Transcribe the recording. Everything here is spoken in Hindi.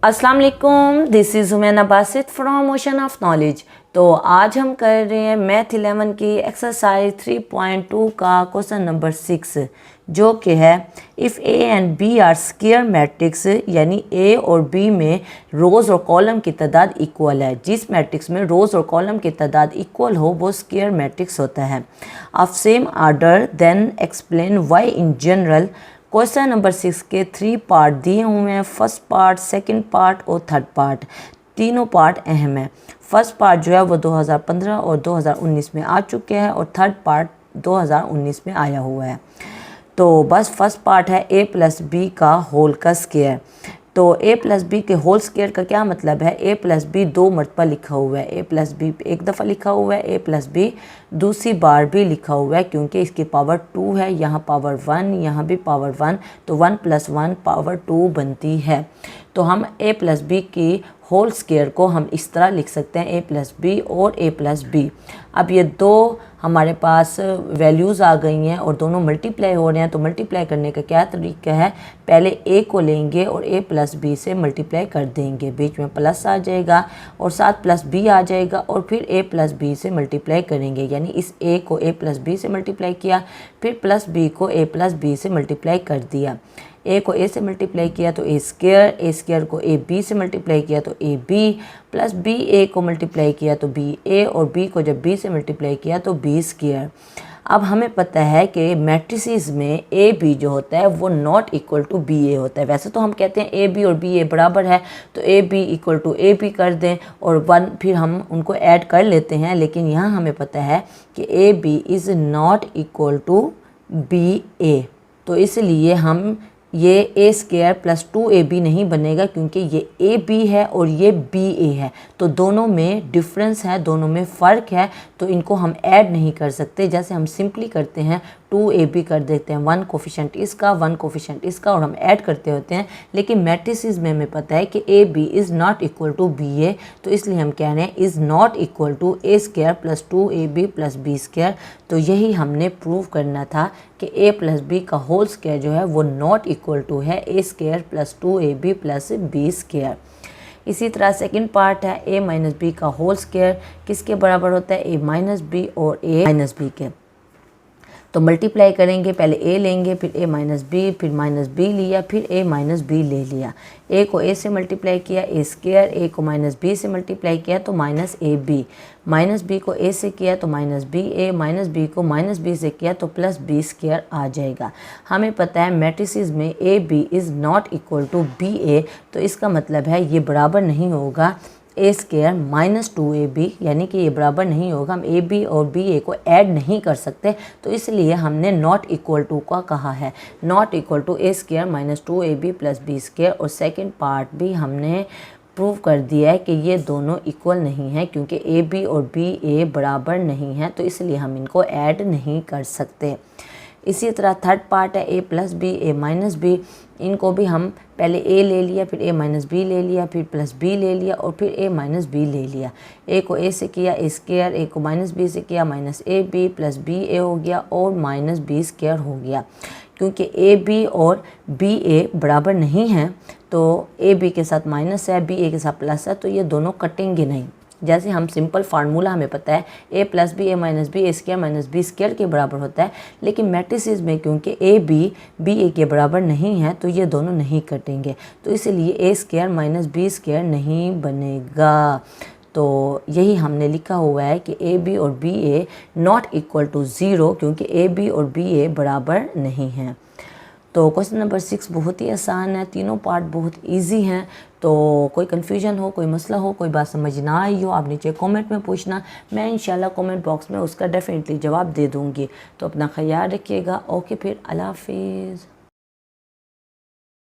अस्सलाम वालेकुम, this is हुमैना Basit from ocean of knowledge. तो आज हम कर रहे हैं मैथ 11 की एक्सरसाइज 3.2 का क्वेश्चन नंबर 6, जो कि है if A and B are square matrix, यानी ए और बी में रोज़ और कॉलम की तादाद इक्वल है। जिस मैट्रिक्स में रोज़ और कॉलम की तादाद इक्वल हो वो स्क्वायर मैट्रिक्स होता है। Of same order then explain why in general. Question number 6 के 3 पार्ट दिए हुए हैं, फर्स्ट पार्ट, सेकंड पार्ट और थर्ड पार्ट। तीनों पार्ट अहम है। फर्स्ट पार्ट जो है वो 2015 और 2019 में आ चुके हैं और थर्ड पार्ट 2019 में आया हुआ है। तो बस फर्स्ट पार्ट है a प्लस बी का होल का स्क्वायर। तो a प्लस बी के होल स्क्वायर का क्या मतलब है, a प्लस बी 2 मरतबा लिखा हुआ है, a प्लस बी एक दफ़ा लिखा हुआ है, a प्लस बी दूसरी बार भी लिखा हुआ है, क्योंकि इसकी पावर 2 है, यहाँ पावर 1, यहाँ भी पावर 1, तो 1 + 1 पावर 2 बनती है। तो हम a प्लस बी की होल स्क्वायर को हम इस तरह लिख सकते हैं, a प्लस बी और a प्लस बी। अब ये दो हमारे पास वैल्यूज़ आ गई हैं और दोनों मल्टीप्लाई हो रहे हैं। तो मल्टीप्लाई करने का क्या तरीका है, पहले a को लेंगे और a प्लस बी से मल्टीप्लाई कर देंगे, बीच में प्लस आ जाएगा और साथ प्लस b आ जाएगा और फिर a प्लस बी से मल्टीप्लाई करेंगे। यानी इस a को a प्लस बी से मल्टीप्लाई किया, फिर प्लस b को a प्लस बी से मल्टीप्लाई कर दिया। a को a से मल्टीप्लाई किया तो a स्क्वायर को a b से मल्टीप्लाई किया तो a b, plus b a को मल्टीप्लाई किया तो b a, और b को जब b से मल्टीप्लाई किया तो b स्क्वायर। अब हमें पता है कि मैट्रिसेस में a b जो होता है वो not equal to b a होता है। वैसे तो हम कहते हैं a b और b a बराबर है, तो a b equal to a b कर दें और 1 फिर हम उनको ऐड कर लेते हैं, लेकिन यहाँ हमें पता है कि a b is not equal to b a। तो इसलिए हम ये a स्क्वायर प्लस 2ab नहीं बनेगा, क्योंकि ये ab है और ये ba है, तो दोनों में डिफरेंस है, दोनों में फ़र्क है, तो इनको हम ऐड नहीं कर सकते। जैसे हम सिंपली करते हैं 2ab कर देते हैं, 1 कोफिशेंट इसका 1 कोफिशेंट इसका और हम ऐड करते होते हैं। लेकिन मैट्रिसेस में हमें पता है कि ab is not equal to ba, तो इसलिए हम कह रहे हैं is not equal to a square plus 2ab plus b square. तो यही हमने प्रूव करना था कि a प्लस बी का होल स्क्वायर जो है वो नॉट इक्वल टू है a square plus 2ab plus b square. इसी तरह सेकंड पार्ट है a माइनस बी का होल स्क्वायर किसके बराबर होता है, a माइनस बी और a माइनस बी के। तो मल्टीप्लाई करेंगे, पहले a लेंगे फिर a माइनस बी, फिर माइनस b लिया, फिर a माइनस बी ले लिया। a को a से मल्टीप्लाई किया a स्क्वायर, a को माइनस b से मल्टीप्लाई किया तो माइनस ab, माइनस b को a से किया तो minus b a, minus b को माइनस b से किया तो प्लस b स्क्वायर आ जाएगा। हमें पता है मैट्रिसेस में a b is not equal to b a, तो इसका मतलब है ये बराबर नहीं होगा a स्क्वायर माइनस 2ab, यानी कि ये बराबर नहीं होगा। हम a b और b a को ऐड नहीं कर सकते, तो इसलिए हमने नॉट इक्वल टू का कहा है, not equal to a square minus 2ab plus b square. और सेकंड पार्ट भी हमने प्रूव कर दिया है कि ये दोनों इक्वल नहीं हैं, क्योंकि a b और b a बराबर नहीं हैं, तो इसलिए हम इनको ऐड नहीं कर सकते। इसी तरह थर्ड पार्ट है a plus B a minus B. इनको भी हम पहले a ले लिया, फिर a माइनस बी ले लिया, फिर प्लस b ले लिया और फिर a माइनस बी ले लिया। a को a से किया a स्क्वायर, a को माइनस b से किया minus a b plus b a हो गया और माइनस b स्क्वायर हो गया। क्योंकि a b और b a बराबर नहीं हैं, तो a b के साथ माइनस है, b a के साथ प्लस है, तो ये दोनों कटेंगे नहीं। जैसे हम सिंपल फार्मूला हमें पता है a plus B a minus B a square minus b square के बराबर होता है, लेकिन मैट्रिसेस में क्योंकि a b a के बराबर नहीं है तो ये दोनों नहीं कटेंगे, तो इसलिए a square minus b square नहीं बनेगा। तो यही हमने लिखा हुआ है कि a b और b a not equal to 0, क्योंकि a b और b a बराबर नहीं हैं। तो क्वेश्चन नंबर 6 बहुत ही आसान है, तीनों पार्ट बहुत इजी हैं। तो कोई कन्फ्यूजन हो, कोई मसला हो, कोई बात समझ ना आई हो, आप नीचे कमेंट में पूछना, मैं इंशाल्लाह कमेंट बॉक्स में उसका डेफिनेटली जवाब दे दूँगी। तो अपना ख्याल रखिएगा। ओके, फिर अल्लाह हाफिज़।